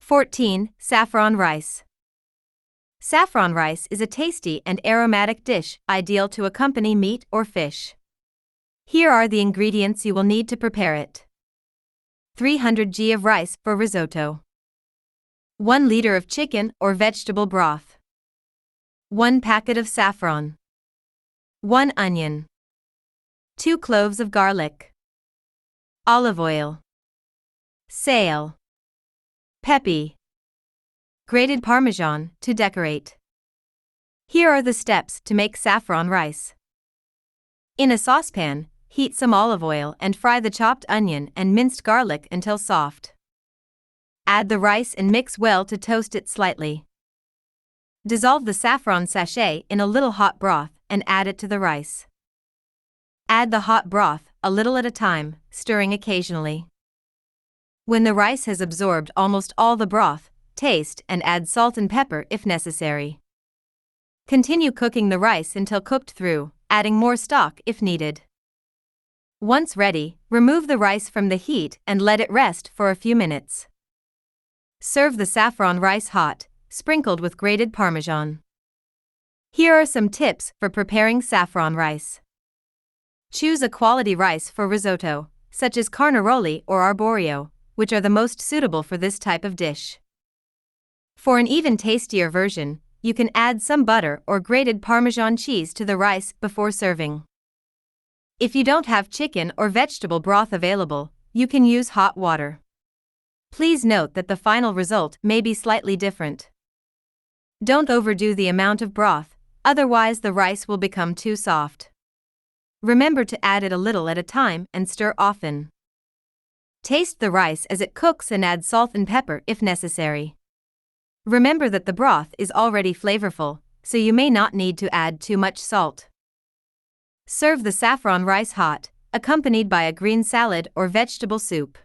14. Saffron rice. Saffron rice is a tasty and aromatic dish ideal to accompany meat or fish. Here are the ingredients you will need to prepare it. 300 g of rice for risotto. 1 liter of chicken or vegetable broth. 1 packet of saffron. 1 onion. 2 cloves of garlic. Olive oil. Sale. Pepe. Grated Parmesan to decorate. Here are the steps to make saffron rice. In a saucepan, heat some olive oil and fry the chopped onion and minced garlic until soft. Add the rice and mix well to toast it slightly. Dissolve the saffron sachet in a little hot broth and add it to the rice. Add the hot broth a little at a time, stirring occasionally. When the rice has absorbed almost all the broth, taste and add salt and pepper if necessary. Continue cooking the rice until cooked through, adding more stock if needed. Once ready, remove the rice from the heat and let it rest for a few minutes. Serve the saffron rice hot, sprinkled with grated Parmesan. Here are some tips for preparing saffron rice. Choose a quality rice for risotto, such as carnaroli or arborio, which are the most suitable for this type of dish. For an even tastier version, you can add some butter or grated Parmesan cheese to the rice before serving. If you don't have chicken or vegetable broth available, you can use hot water. Please note that the final result may be slightly different. Don't overdo the amount of broth, otherwise the rice will become too soft. Remember to add it a little at a time and stir often. Taste the rice as it cooks and add salt and pepper if necessary. Remember that the broth is already flavorful, so you may not need to add too much salt. Serve the saffron rice hot, accompanied by a green salad or vegetable soup.